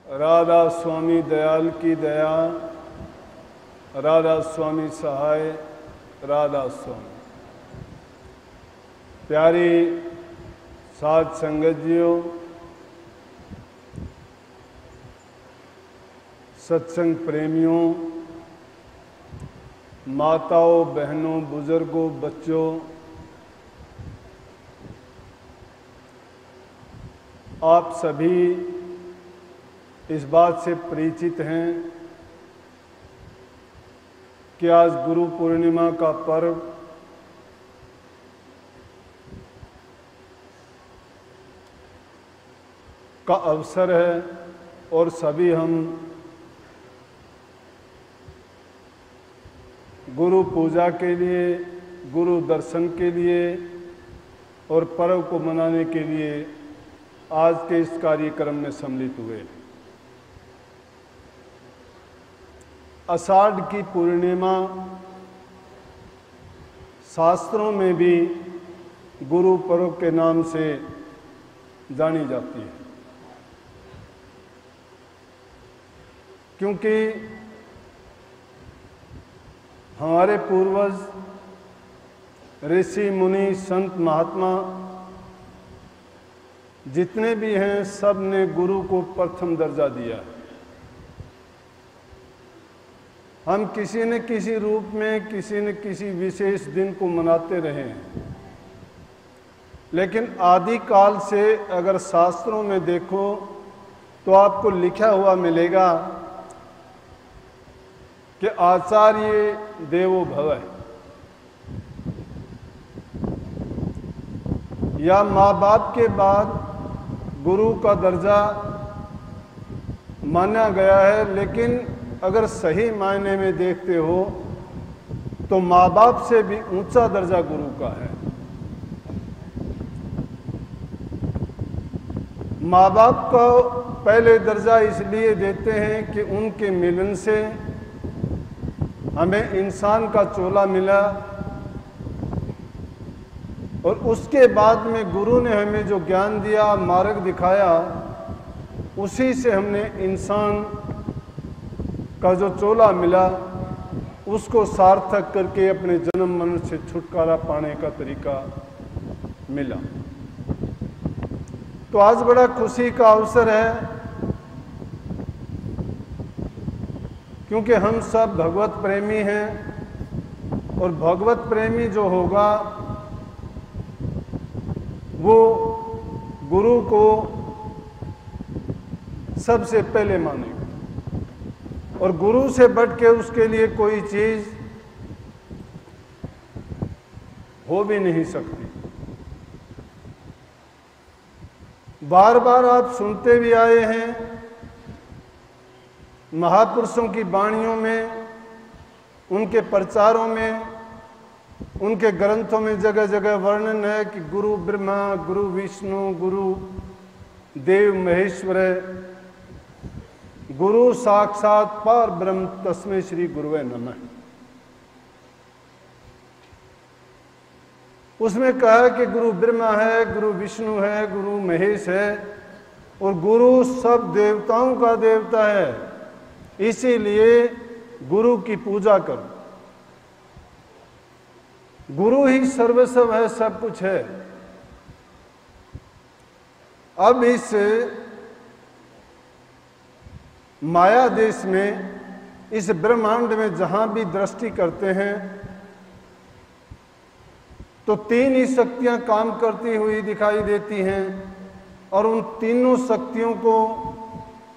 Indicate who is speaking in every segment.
Speaker 1: राधा स्वामी दयाल की दया, राधा स्वामी सहाय, राधा स्वामी। प्यारी साध संगत जियों, सत्संग प्रेमियों, माताओं, बहनों, बुजुर्गों, बच्चों, आप सभी इस बात से परिचित हैं कि आज गुरु पूर्णिमा का पर्व का अवसर है और सभी हम गुरु पूजा के लिए, गुरु दर्शन के लिए और पर्व को मनाने के लिए आज के इस कार्यक्रम में सम्मिलित हुए। आषाढ़ की पूर्णिमा शास्त्रों में भी गुरु पर्व के नाम से जानी जाती है, क्योंकि हमारे पूर्वज ऋषि मुनि संत महात्मा जितने भी हैं, सब ने गुरु को प्रथम दर्जा दिया है। हम किसी न किसी रूप में किसी न किसी विशेष दिन को मनाते रहे हैं, लेकिन आदि काल से अगर शास्त्रों में देखो तो आपको लिखा हुआ मिलेगा कि आचार्य देवो भव, या माँ बाप के बाद गुरु का दर्जा माना गया है। लेकिन अगर सही मायने में देखते हो तो माँ बाप से भी ऊंचा दर्जा गुरु का है। माँ बाप को पहले दर्जा इसलिए देते हैं कि उनके मिलन से हमें इंसान का चोला मिला, और उसके बाद में गुरु ने हमें जो ज्ञान दिया, मार्ग दिखाया, उसी से हमने इंसान का जो चोला मिला उसको सार्थक करके अपने जन्म मरण से छुटकारा पाने का तरीका मिला। तो आज बड़ा खुशी का अवसर है, क्योंकि हम सब भगवत प्रेमी हैं, और भगवत प्रेमी जो होगा वो गुरु को सबसे पहले मानेगा, और गुरु से बढ़ के उसके लिए कोई चीज हो भी नहीं सकती। बार बार आप सुनते भी आए हैं, महापुरुषों की वाणियों में, उनके प्रचारों में, उनके ग्रंथों में जगह जगह वर्णन है कि गुरु ब्रह्मा, गुरु विष्णु, गुरु देव महेश्वर, गुरु साक्षात पार ब्रह्म तस्मै श्री गुरुवे नमः। उसमें कहा कि गुरु ब्रह्मा है, गुरु विष्णु है, गुरु महेश है, और गुरु सब देवताओं का देवता है, इसीलिए गुरु की पूजा करो। गुरु ही सर्वस्व है, सब कुछ है। अब इस माया देश में, इस ब्रह्मांड में जहां भी दृष्टि करते हैं तो तीन ही शक्तियां काम करती हुई दिखाई देती हैं, और उन तीनों शक्तियों को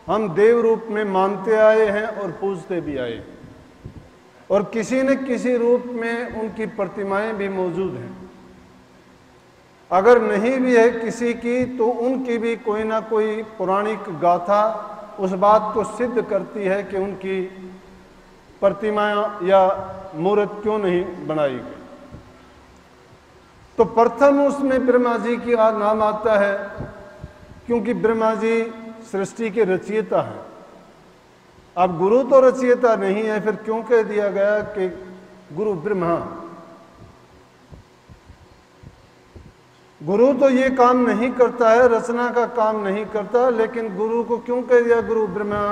Speaker 1: हम देव रूप में मानते आए हैं और पूजते भी आए, और किसी न किसी रूप में उनकी प्रतिमाएं भी मौजूद हैं। अगर नहीं भी है किसी की, तो उनकी भी कोई ना कोई पौराणिक गाथा उस बात को सिद्ध करती है कि उनकी प्रतिमाएं या मूर्त क्यों नहीं बनाई गई। तो प्रथम उसमें ब्रह्मा जी की नाम आता है, क्योंकि ब्रह्मा जी सृष्टि के रचयिता हैं। अब गुरु तो रचयिता नहीं है, फिर क्यों कह दिया गया कि गुरु ब्रह्मा। गुरु तो ये काम नहीं करता है, रचना का काम नहीं करता, लेकिन गुरु को क्यों कह दिया गुरु ब्रह्मा,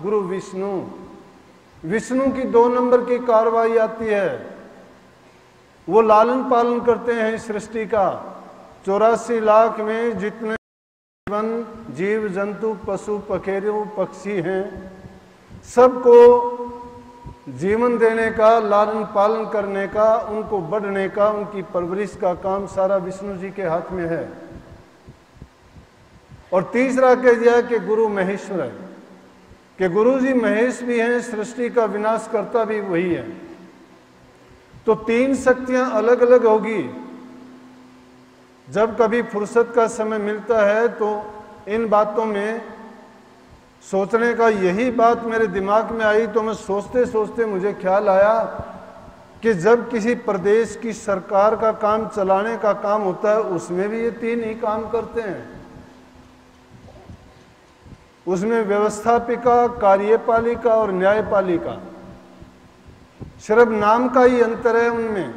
Speaker 1: गुरु विष्णु? विष्णु की 2 नंबर की कार्रवाई आती है। वो लालन पालन करते हैं सृष्टि का। 84 लाख में जितने जीव जंतु पशु पखेरु पक्षी हैं, सबको जीवन देने का, लालन पालन करने का, उनको बढ़ने का, उनकी परवरिश का काम सारा विष्णु जी के हाथ में है। और तीसरा कह दिया कि गुरु महेश्वर है, कि गुरु जी महेश भी हैं, सृष्टि का विनाश करता भी वही है। तो 3 शक्तियां अलग अलग होगी। जब कभी फुर्सत का समय मिलता है तो इन बातों में सोचने का, यही बात मेरे दिमाग में आई तो मैं सोचते सोचते मुझे ख्याल आया कि जब किसी प्रदेश की सरकार का काम चलाने का काम होता है, उसमें भी ये 3 ही काम करते हैं। उसमें व्यवस्थापिका, कार्यपालिका और न्यायपालिका, सिर्फ नाम का ही अंतर है उनमें।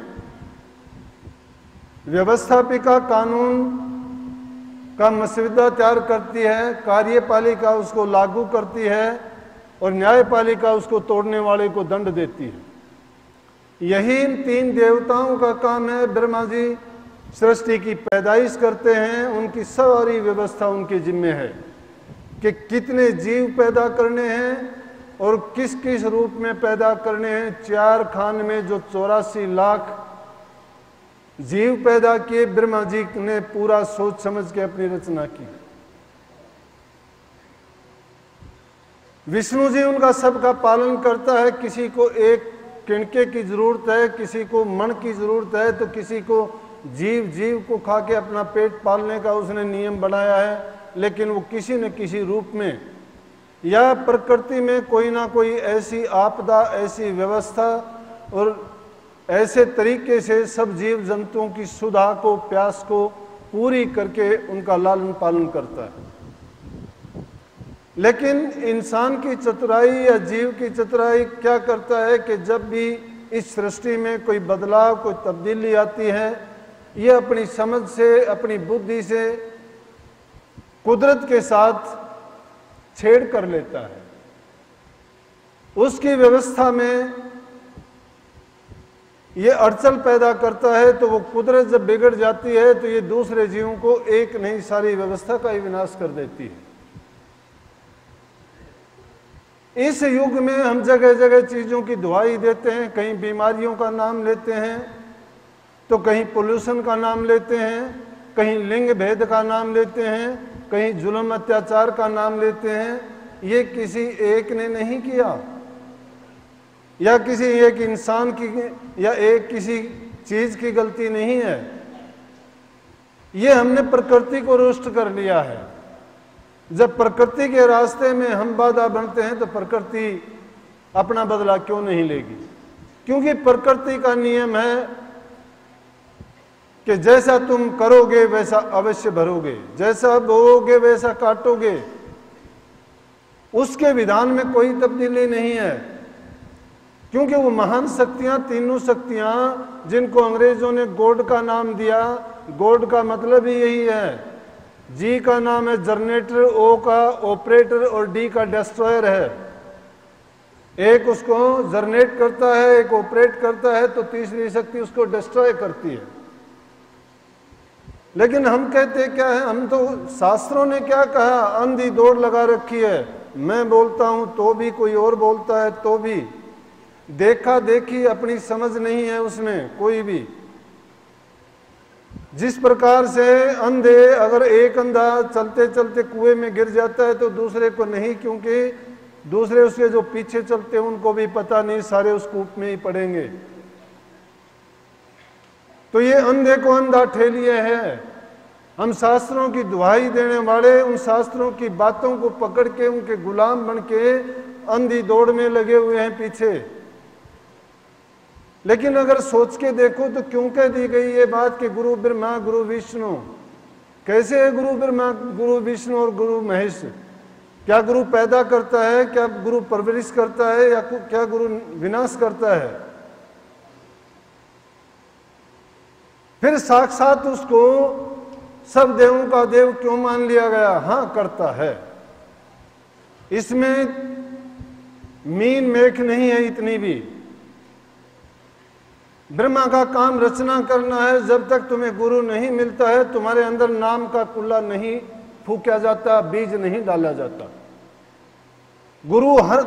Speaker 1: व्यवस्थापिका कानून का मसौदा तैयार करती है, कार्यपालिका उसको लागू करती है और न्यायपालिका उसको तोड़ने वाले को दंड देती है। यही इन 3 देवताओं का काम है। ब्रह्मा जी सृष्टि की पैदाइश करते हैं, उनकी सारी व्यवस्था उनके जिम्मे है कि कितने जीव पैदा करने हैं और किस किस रूप में पैदा करने हैं। 4 खान में जो 84 लाख जीव पैदा किए, ब्रह्मा जी ने पूरा सोच समझ के अपनी रचना की। विष्णु जी उनका सबका पालन करता है। किसी को एक किणके की जरूरत है, किसी को मन की जरूरत है, तो किसी को जीव को खा के अपना पेट पालने का उसने नियम बनाया है। लेकिन वो किसी न किसी रूप में या प्रकृति में कोई ना कोई ऐसी आपदा, ऐसी व्यवस्था और ऐसे तरीके से सब जीव जंतुओं की सुधा को, प्यास को पूरी करके उनका लालन पालन करता है। लेकिन इंसान की चतुराई या जीव की चतुराई क्या करता है कि जब भी इस सृष्टि में कोई बदलाव, कोई तब्दीली आती है, ये अपनी समझ से, अपनी बुद्धि से कुदरत के साथ छेड़ कर लेता है। उसकी व्यवस्था में ये अड़चन पैदा करता है, तो वो कुदरत जब बिगड़ जाती है तो ये दूसरे जीवों को एक नहीं सारी व्यवस्था का ही विनाश कर देती है। इस युग में हम जगह जगह चीजों की दुहाई देते हैं, कहीं बीमारियों का नाम लेते हैं, तो कहीं पोल्यूशन का नाम लेते हैं, कहीं लिंग भेद का नाम लेते हैं, कहीं जुल्म अत्याचार का नाम लेते हैं। ये किसी एक ने नहीं किया, या किसी एक इंसान की या एक किसी चीज की गलती नहीं है। ये हमने प्रकृति को रुष्ट कर लिया है। जब प्रकृति के रास्ते में हम बाधा बनते हैं तो प्रकृति अपना बदला क्यों नहीं लेगी? क्योंकि प्रकृति का नियम है कि जैसा तुम करोगे वैसा अवश्य भरोगे, जैसा बोओगे वैसा काटोगे। उसके विधान में कोई तब्दीली नहीं है, क्योंकि वो महान शक्तियां, 3 शक्तियां जिनको अंग्रेजों ने गॉड का नाम दिया। गॉड का मतलब ही यही है। जी का नाम है जनरेटर, ओ का ऑपरेटर और डी का डिस्ट्रॉयर है। एक उसको जनरेट करता है, एक ऑपरेट करता है, तो तीसरी शक्ति उसको डिस्ट्रॉय करती है। लेकिन हम कहते क्या है, हम तो शास्त्रों ने क्या कहा, अंधी दौड़ लगा रखी है। मैं बोलता हूं तो भी, कोई और बोलता है तो भी, देखा देखी अपनी समझ नहीं है उसमें कोई भी। जिस प्रकार से अंधे, अगर एक अंधा चलते चलते कुएं में गिर जाता है तो दूसरे को नहीं, क्योंकि दूसरे उसके जो पीछे चलते हैं उनको भी पता नहीं, सारे उस कूप में ही पड़ेंगे। तो ये अंधे को अंधा ठेलिए है। हम शास्त्रों की दुहाई देने वाले उन शास्त्रों की बातों को पकड़ के उनके गुलाम बन के अंधी दौड़ में लगे हुए हैं पीछे। लेकिन अगर सोच के देखो तो क्यों कह दी गई ये बात कि गुरु ब्रह्मा गुरु विष्णु? कैसे है गुरु ब्रह्मा गुरु विष्णु और गुरु महेश? क्या गुरु पैदा करता है, क्या गुरु परवरिश करता है, या क्या गुरु विनाश करता है? फिर साक्षात उसको सब देवों का देव क्यों मान लिया गया? हाँ, करता है, इसमें मीन मेख नहीं है इतनी भी। ब्रह्मा का काम रचना करना है। जब तक तुम्हें गुरु नहीं मिलता है, तुम्हारे अंदर नाम का कुल्ला नहीं फूंका जाता, बीज नहीं डाला जाता। गुरु हर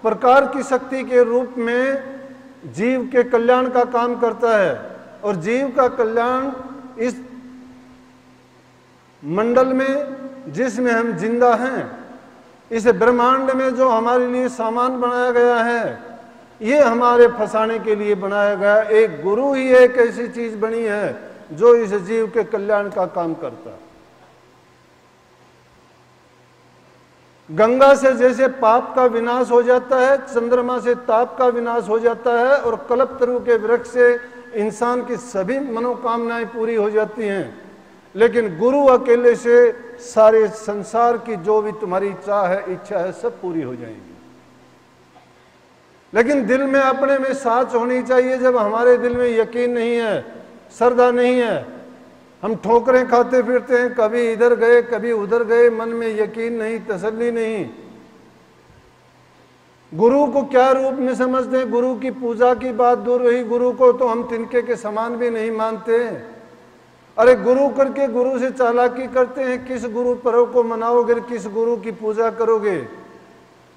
Speaker 1: प्रकार की शक्ति के रूप में जीव के कल्याण का काम करता है, और जीव का कल्याण इस मंडल में जिसमें हम जिंदा हैं, इस ब्रह्मांड में जो हमारे लिए सामान बनाया गया है, ये हमारे फंसाने के लिए बनाया गया। एक गुरु ही एक ऐसी चीज बनी है जो इस जीव के कल्याण का काम करता है। गंगा से जैसे पाप का विनाश हो जाता है, चंद्रमा से ताप का विनाश हो जाता है, और कल्पतरु के वृक्ष से इंसान की सभी मनोकामनाएं पूरी हो जाती हैं, लेकिन गुरु अकेले से सारे संसार की जो भी तुम्हारी चाह है, इच्छा है, सब पूरी हो जाएंगी। लेकिन दिल में अपने में साच होनी चाहिए। जब हमारे दिल में यकीन नहीं है, श्रद्धा नहीं है, हम ठोकरें खाते फिरते हैं, कभी इधर गए कभी उधर गए, मन में यकीन नहीं, तसल्ली नहीं। गुरु को क्या रूप में समझते हैं? गुरु की पूजा की बात दूर रही, गुरु को तो हम तिनके के समान भी नहीं मानते। अरे गुरु करके गुरु से चालाकी करते हैं। किस गुरु पर्व को मनाओगे, किस गुरु की पूजा करोगे?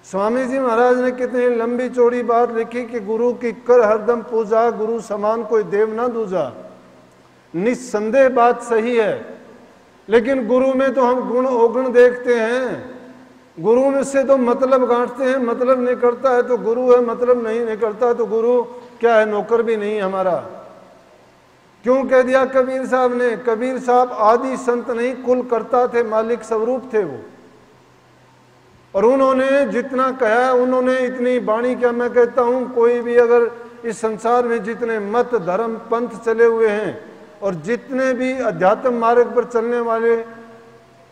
Speaker 1: स्वामी जी महाराज ने कितनी लंबी चौड़ी बात लिखी कि गुरु की कर हरदम पूजा, गुरु समान कोई देव ना दूजा। निस्संदेह बात सही है, लेकिन गुरु में तो हम गुण अवगुण देखते हैं। गुरु में से तो मतलब गांठते हैं, मतलब नहीं करता है तो गुरु है, मतलब नहीं करता तो गुरु क्या है? नौकर भी नहीं हमारा। क्यों कह दिया कबीर साहब ने? कबीर साहब आदि संत नहीं, कुल करता थे, मालिक स्वरूप थे वो। और उन्होंने जितना कहा, उन्होंने इतनी वाणी, क्या मैं कहता हूं, कोई भी अगर इस संसार में जितने मत धर्म पंथ चले हुए हैं और जितने भी अध्यात्म मार्ग पर चलने वाले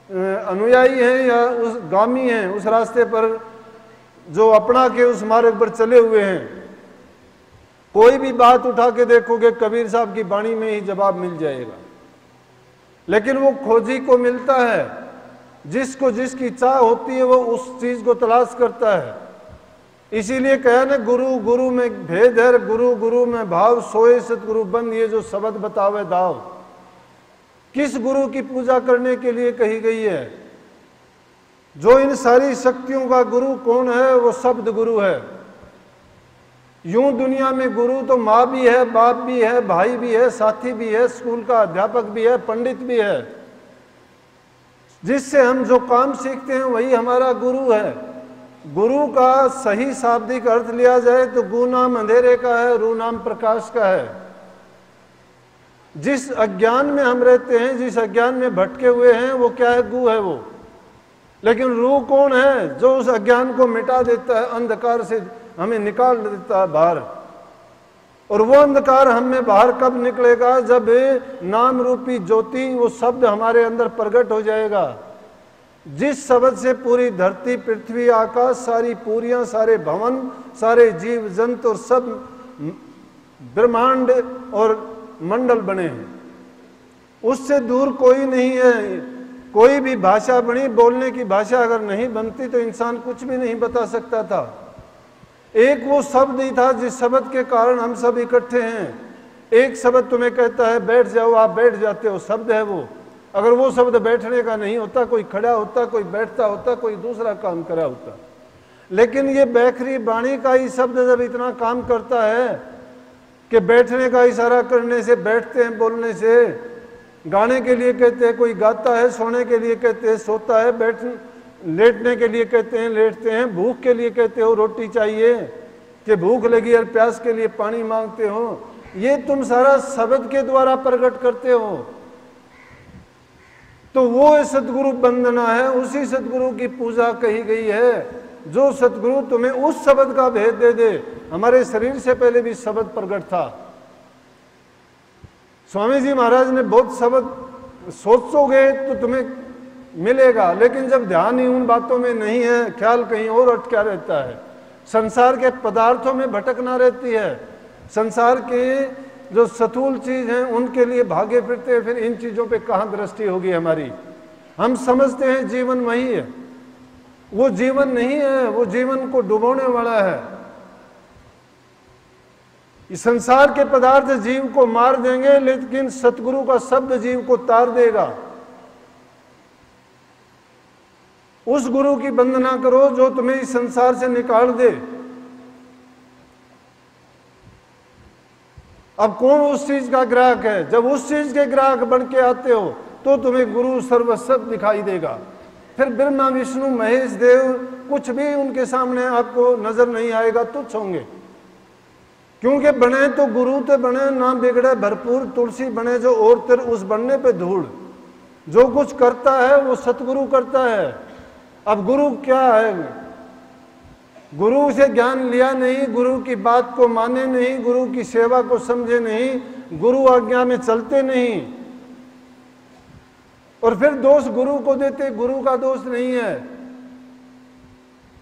Speaker 1: अनुयायी हैं या उस गामी हैं, उस रास्ते पर जो अपना के उस मार्ग पर चले हुए हैं, कोई भी बात उठा के देखोगे कबीर साहब की वाणी में ही जवाब मिल जाएगा। लेकिन वो खोजी को मिलता है, जिसको जिसकी चाह होती है वो उस चीज को तलाश करता है। इसीलिए कहा ना, गुरु गुरु में भेद है, गुरु गुरु में भाव, सोए सतगुरु बंद, ये जो शब्द बतावे दाव। किस गुरु की पूजा करने के लिए कही गई है? जो इन सारी शक्तियों का गुरु कौन है? वो शब्द गुरु है। यूं दुनिया में गुरु तो माँ भी है, बाप भी है, भाई भी है, साथी भी है, स्कूल का अध्यापक भी है, पंडित भी है। जिससे हम जो काम सीखते हैं वही हमारा गुरु है। गुरु का सही शाब्दिक अर्थ लिया जाए तो गु नाम अंधेरे का है, रू नाम प्रकाश का है। जिस अज्ञान में हम रहते हैं, जिस अज्ञान में भटके हुए हैं, वो क्या है? गु है वो। लेकिन रू कौन है? जो उस अज्ञान को मिटा देता है, अंधकार से हमें निकाल देता है बाहर। और वो अंधकार हमें बाहर कब निकलेगा? जब नाम रूपी ज्योति, वो शब्द हमारे अंदर प्रकट हो जाएगा। जिस शब्द से पूरी धरती, पृथ्वी, आकाश, सारी पूरियां, सारे भवन, सारे जीव जंतु और सब ब्रह्मांड और मंडल बने हैं, उससे दूर कोई नहीं है। कोई भी भाषा बनी, बोलने की भाषा अगर नहीं बनती तो इंसान कुछ भी नहीं बता सकता था। एक वो शब्द ही था जिस शब्द के कारण हम सब इकट्ठे हैं। एक शब्द तुम्हें कहता है बैठ जाओ, आप बैठ जाते हो, शब्द है वो। अगर वो शब्द बैठने का नहीं होता, कोई खड़ा होता, कोई बैठता होता, कोई दूसरा काम करा होता। लेकिन ये बैखरी वाणी का ही शब्द जब इतना काम करता है कि बैठने का इशारा करने से बैठते हैं, बोलने से, गाने के लिए कहते हैं कोई गाता है, सोने के लिए कहते हैं सोता है, लेटने के लिए कहते हैं लेटते हैं, भूख के लिए कहते हो रोटी चाहिए, कि भूख लगी और प्यास के लिए पानी मांगते हो। ये तुम सारा शब्द के द्वारा प्रकट करते हो। तो वो सतगुरु वंदना है, उसी सतगुरु की पूजा कही गई है, जो सतगुरु तुम्हें उस शब्द का भेद दे दे। हमारे शरीर से पहले भी शब्द प्रकट था। स्वामी जी महाराज ने बहुत शब्द सोचोगे तो तुम्हें मिलेगा, लेकिन जब ध्यान ही उन बातों में नहीं है, ख्याल कहीं और अटका रहता है, संसार के पदार्थों में भटकना रहती है, संसार के जो स्थूल चीज हैं उनके लिए भागे फिरते हैं, फिर इन चीजों पे कहाँ दृष्टि होगी हमारी। हम समझते हैं जीवन वही है, वो जीवन नहीं है, वो जीवन को डुबोने वाला है। इस संसार के पदार्थ जीव को मार देंगे, लेकिन सतगुरु का शब्द जीव को तार देगा। उस गुरु की वंदना करो जो तुम्हें इस संसार से निकाल दे। अब कौन उस चीज का ग्राहक है? जब उस चीज के ग्राहक बन के आते हो तो तुम्हें गुरु सर्वस्व दिखाई देगा। फिर ब्रह्मा विष्णु महेश देव कुछ भी उनके सामने आपको नजर नहीं आएगा, तुच्छ होंगे। क्योंकि बने तो गुरु ते बने, ना बिगड़े भरपूर तुलसी बने जो और तिर उस बनने पे धूल। जो कुछ करता है वो सतगुरु करता है। अब गुरु क्या है? गुरु से ज्ञान लिया नहीं, गुरु की बात को माने नहीं, गुरु की सेवा को समझे नहीं, गुरु आज्ञा में चलते नहीं, और फिर दोष गुरु को देते। गुरु का दोष नहीं है।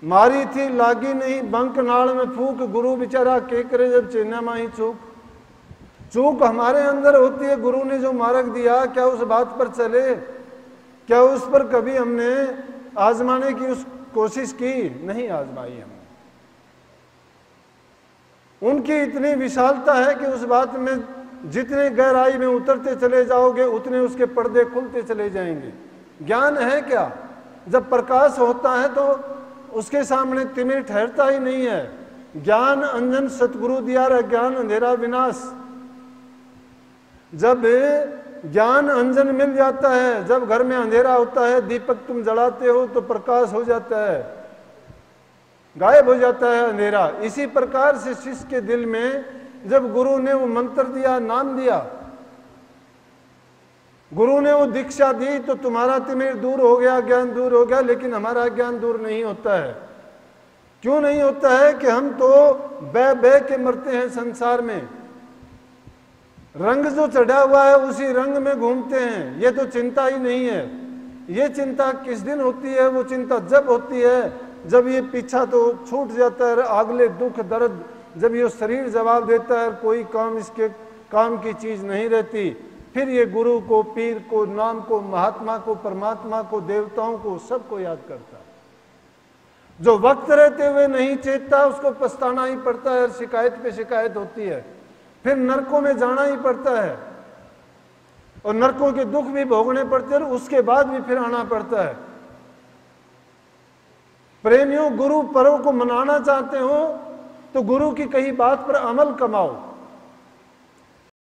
Speaker 1: मारी थी लागी नहीं बंक नाल में फूक, गुरु बेचारा के करे जब चेना माही चूक। चूक हमारे अंदर होती है। गुरु ने जो मार्ग दिया, क्या उस बात पर चले? क्या उस पर कभी हमने आजमाने की उस कोशिश की? नहीं आजमाई हमने। उनकी इतनी विशालता है कि उस बात में जितने गहराई में उतरते चले जाओगे उतने उसके पर्दे खुलते चले जाएंगे। ज्ञान है क्या? जब प्रकाश होता है तो उसके सामने तिमिर ठहरता ही नहीं है। ज्ञान अंजन सतगुरु दिया रहा, ज्ञान अंधेरा विनाश। जब ज्ञान अंजन मिल जाता है, जब घर में अंधेरा होता है, दीपक तुम जलाते हो तो प्रकाश हो जाता है, गायब हो जाता है अंधेरा। इसी प्रकार से शिष्य के दिल में जब गुरु ने वो मंत्र दिया, नाम दिया, गुरु ने वो दीक्षा दी, तो तुम्हारा तिमिर दूर हो गया, ज्ञान दूर हो गया। लेकिन हमारा ज्ञान दूर नहीं होता है। क्यों नहीं होता है? कि हम तो बह बह के मरते हैं संसार में। रंग जो चढ़ा हुआ है उसी रंग में घूमते हैं। ये तो चिंता ही नहीं है। ये चिंता किस दिन होती है? वो चिंता जब होती है जब ये पीछा तो छूट जाता है, अगले दुख दर्द जब ये शरीर जवाब देता है, कोई काम इसके काम की चीज नहीं रहती। फिर ये गुरु को, पीर को, नाम को, महात्मा को, परमात्मा को, देवताओं को, सबको याद करता है। जो वक्त रहते हुए नहीं चेतता उसको पछताना ही पड़ता है, शिकायत पे शिकायत होती है। फिर नरकों में जाना ही पड़ता है और नरकों के दुख भी भोगने पड़ते हैं, और उसके बाद भी फिर आना पड़ता है। प्रेमियों, गुरु पर्व को मनाना चाहते हो तो गुरु की कही बात पर अमल कमाओ।